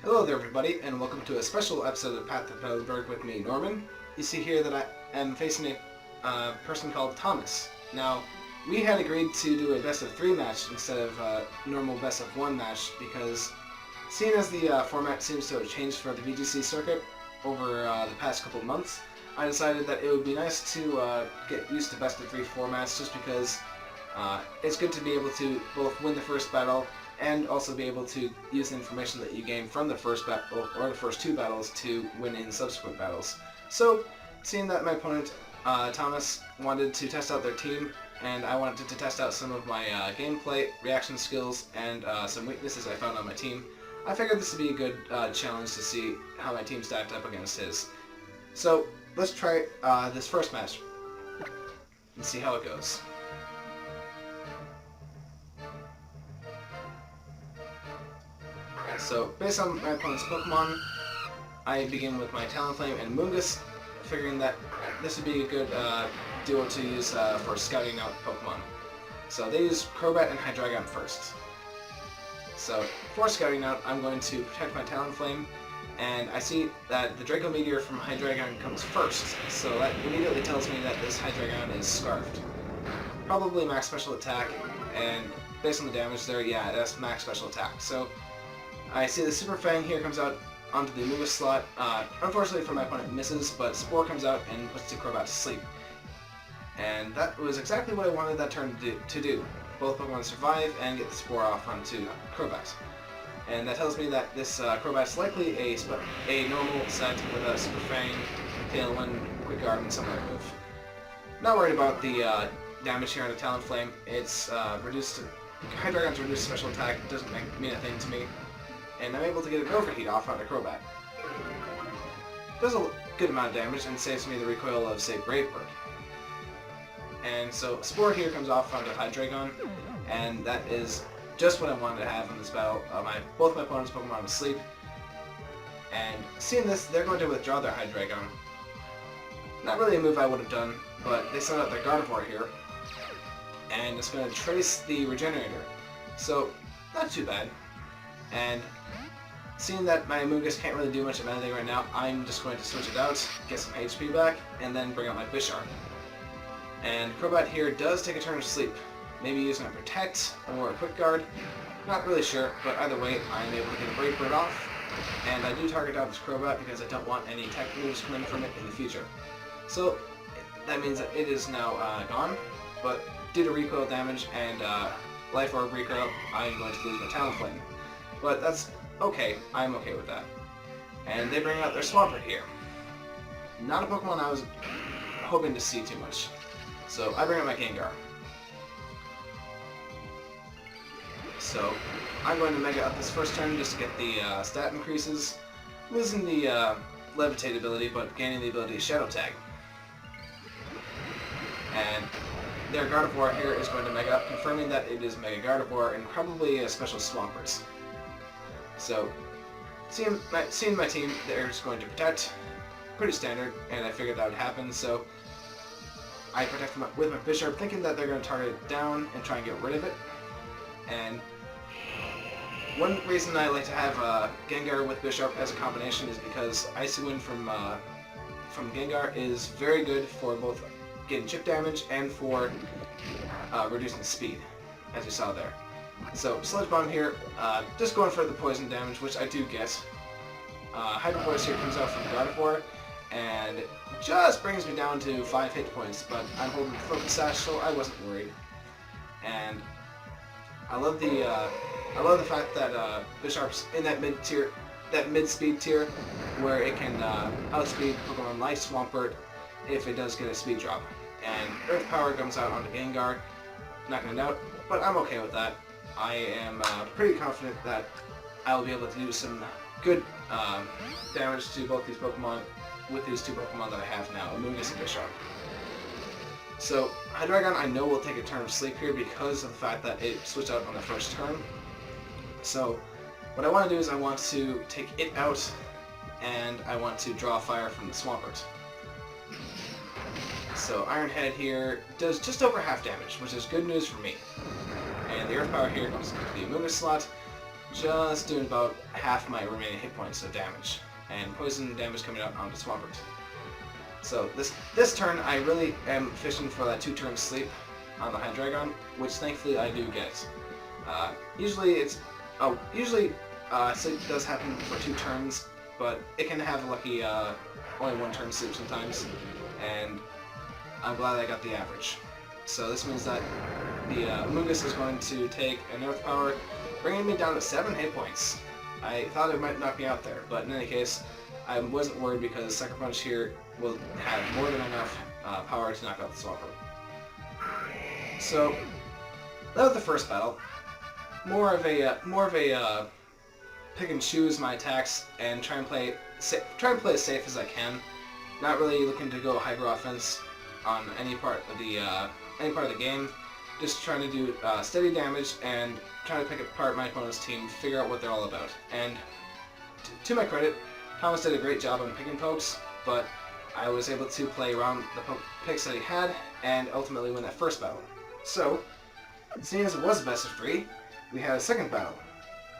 Hello there everybody, and welcome to a special episode of Path to Petalburg with me, Norman. You see here that I am facing a person called Thomas. Now, we had agreed to do a best of 3 match instead of a normal best of 1 match because seeing as the format seems to have changed for the VGC circuit over the past couple of months, I decided that it would be nice to get used to best of 3 formats just because it's good to be able to both win the first battle and also be able to use the information that you gain from the first battle or the first 2 battles to win in subsequent battles. So, seeing that my opponent, Thomas, wanted to test out their team, and I wanted to test out some of my gameplay, reaction skills, and some weaknesses I found on my team, I figured this would be a good challenge to see how my team stacked up against his. So, let's try this first match and see how it goes. So, based on my opponent's Pokemon, I begin with my Talonflame and Moongus, figuring that this would be a good duo to use for scouting out Pokemon. So they use Crobat and Hydreigon first. So, for scouting out, I'm going to protect my Talonflame, and I see that the Draco Meteor from Hydreigon comes first, so that immediately tells me that this Hydreigon is Scarfed. Probably max special attack, and based on the damage there, yeah, that's max special attack. So, I see the Super Fang here comes out onto the Moongus slot. Unfortunately for my opponent, it misses, but Spore comes out and puts the Crobat to sleep. And that was exactly what I wanted that turn to do. Both Pokemon survive and get the Spore off onto Crobat. And that tells me that this Crobat's likely a normal set with a Super Fang, Tailwind, Quick Guard, and Summoner move. Not worried about the damage here on the Talonflame. It's reduced. Hydreigon's reduced special attack doesn't mean a thing to me. And I'm able to get an Overheat off on the Crobat. Does a good amount of damage and saves me the recoil of, say, Brave Bird. And so Spore here comes off onto Hydreigon, and that is just what I wanted to have in this battle. Both my opponent's Pokemon are asleep, and seeing this, they're going to withdraw their Hydreigon. Not really a move I would have done, but they sent out their Gardevoir here, and it's going to trace the Regenerator. So, not too bad. And seeing that my Moongus can't really do much of anything right now, I'm just going to switch it out, get some HP back, and then bring out my Bisharp. And Crobat here does take a turn of sleep, maybe using a Protect or a Quick Guard, not really sure, but either way I'm able to get a Brave Bird off, and I do target out this Crobat because I don't want any tech moves coming from it in the future. So that means that it is now gone, but due to recoil damage and Life Orb recoil, I'm going to lose my Talonflame. But that's okay, I'm okay with that. And they bring out their Swampert here. Not a Pokemon I was hoping to see too much. So I bring out my Gengar. So I'm going to Mega up this first turn just to get the stat increases, losing the Levitate ability, but gaining the ability to Shadow Tag. And their Gardevoir here is going to Mega up, confirming that it is Mega Gardevoir and probably a special Swampert. So, seeing my team, they're just going to protect, pretty standard, and I figured that would happen, so I protect with my Bisharp, thinking that they're going to target it down and try and get rid of it. And one reason I like to have Gengar with Bisharp as a combination is because Icy Wind from Gengar is very good for both getting chip damage and for reducing speed, as you saw there. So, Sludge Bomb here, just going for the poison damage, which I do get. Hyper Voice here comes out from Gardevoir, and just brings me down to 5 hit points, but I'm holding Focus Sash, so I wasn't worried. And I love the fact that Bisharp's in that mid-tier, that mid-speed tier, where it can outspeed Pokemon like Swampert if it does get a speed drop. And Earth Power comes out onto Gengar, knocking it out, but I'm okay with that. I am pretty confident that I will be able to do some good damage to both these Pokemon with these 2 Pokemon that I have now, Moongus and Bisharp. So, Hydreigon I know will take a turn of sleep here because of the fact that it switched out on the first turn. So, what I want to do is I want to take it out, and I want to draw fire from the Swampert. So Iron Head here does just over half damage, which is good news for me. And the Earth Power here goes into the Amoonguss slot, just doing about half my remaining hit points of damage, and poison damage coming out onto Swampert. So this turn, I really am fishing for that 2-turn sleep on the Hydreigon, which thankfully I do get. Usually sleep does happen for 2 turns, but it can have lucky only 1-turn sleep sometimes, and I'm glad I got the average. So this means that the Mungus is going to take an Earth Power, bringing me down to 7 hit points. I thought it might knock me out there, but in any case, I wasn't worried because Sucker Punch here will have more than enough power to knock out the Swampert. So that was the first battle. More of a pick and choose my attacks and try and play as safe as I can. Not really looking to go hyper offense on any part of the game. Just trying to do steady damage and trying to pick apart my opponent's team, figure out what they're all about. And to my credit, Thomas did a great job on picking pokes, but I was able to play around the picks that he had and ultimately win that first battle. So, seeing as it was a best of 3, we had a second battle,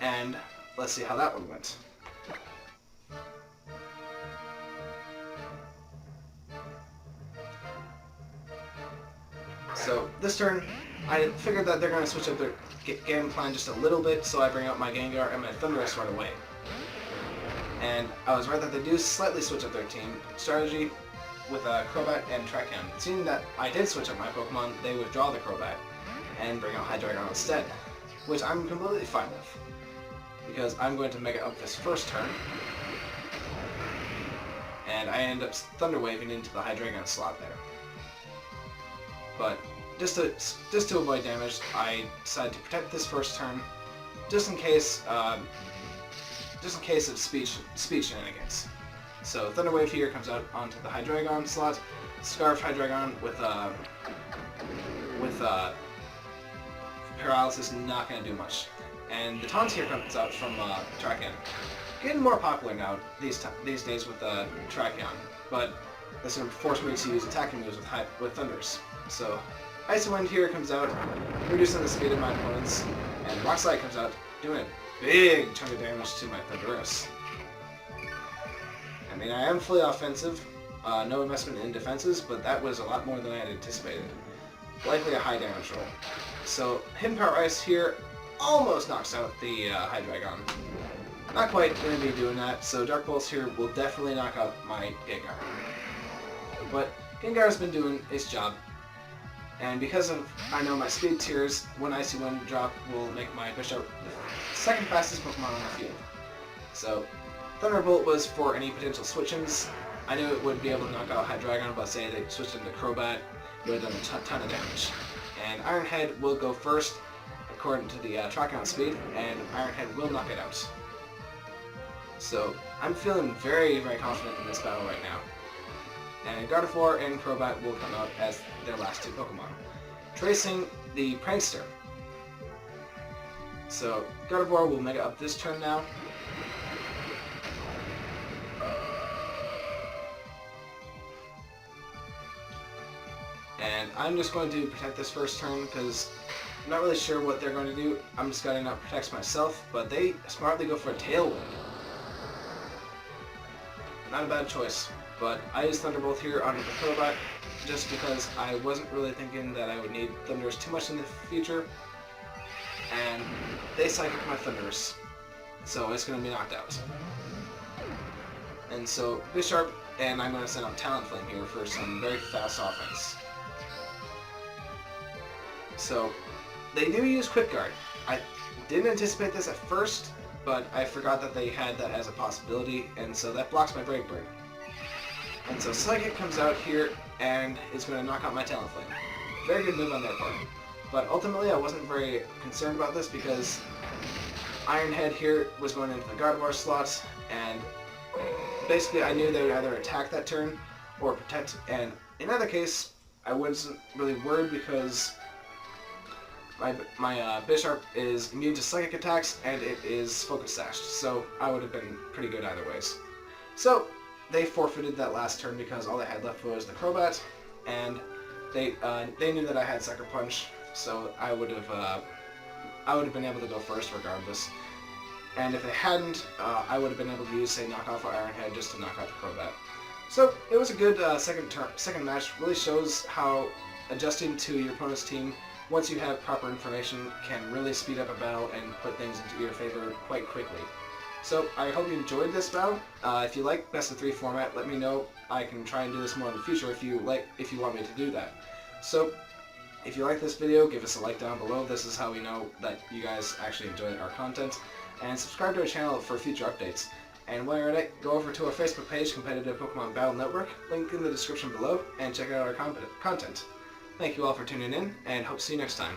and let's see how that one went. So this turn, I figured that they're going to switch up their game plan just a little bit, so I bring out my Gengar and my Thundurus right away. And I was right that they do slightly switch up their team strategy with Crobat and Trakan. Seeing that I did switch up my Pokemon, they withdraw the Crobat and bring out Hydreigon instead, which I'm completely fine with, because I'm going to Mega Up this first turn, and I end up Thunder Waving into the Hydreigon slot there. But just to avoid damage, I decided to protect this first turn, just in case of speed shenanigans. So Thunder Wave here comes out onto the Hydreigon slot. Scarf Hydreigon with Paralysis not going to do much. And the taunt here comes out from Trakan. Getting more popular now these days with Trakan, but this is going to force me to use attacking moves with Thunders. So Icy Wind here comes out, reducing the speed of my opponents, and Rock Slide comes out, doing a big chunk of damage to my Thundurus. I mean, I am fully offensive, no investment in defenses, but that was a lot more than I had anticipated. Likely a high damage roll. So Hidden Power Ice here almost knocks out the Hydreigon. Not quite going to be doing that, so Dark Pulse here will definitely knock out my Gengar. But Gengar's been doing its job, and because of I know my speed tiers, when Icy Wind drop will make my Bishop the second fastest Pokemon on the field. So Thunderbolt was for any potential switch-ins. I knew it would be able to knock out Hydreigon, but say they switched into Crobat, it would have done a ton of damage. And Iron Head will go first, according to the Trakan speed, and Iron Head will knock it out. So I'm feeling very, very confident in this battle right now. And Gardevoir and Crobat will come out as their last 2 Pokemon. Tracing the Prankster. So Gardevoir will Mega Up this turn now. And I'm just going to protect this first turn because I'm not really sure what they're going to do. I'm just going to protect myself, but they smartly go for a Tailwind. Not a bad choice, but I used Thunderbolt here onto the Crobat just because I wasn't really thinking that I would need Thundurus too much in the future, and they Psychic my Thundurus, so it's going to be knocked out. And so Bisharp, and I'm going to send out Talonflame here for some very fast offense. So they do use Quick Guard. I didn't anticipate this at first, but I forgot that they had that as a possibility, and so that blocks my Brave Bird. And so Psychic comes out here, and is going to knock out my Talonflame. Very good move on their part. But ultimately I wasn't very concerned about this because Iron Head here was going into the Gardevoir slot, and basically I knew they would either attack that turn or protect, and in either case I wasn't really worried because my Bisharp is immune to Psychic attacks, and it is Focus Sashed, so I would have been pretty good either ways. So they forfeited that last turn because all they had left was the Crobat, and they knew that I had Sucker Punch, so I would have been able to go first regardless. and if they hadn't, I would have been able to use, say, Knockoff or Ironhead just to knock out the Crobat. So it was a good second match. Really shows how adjusting to your opponent's team, once you have proper information, can really speed up a battle and put things into your favor quite quickly. So I hope you enjoyed this battle. If you like best of 3 format, let me know. I can try and do this more in the future if you want me to do that. So if you like this video, give us a like down below. This is how we know that you guys actually enjoy our content. And subscribe to our channel for future updates. And while you're at it, go over to our Facebook page, Competitive Pokemon Battle Network, link in the description below, and check out our content. Thank you all for tuning in, and hope to see you next time.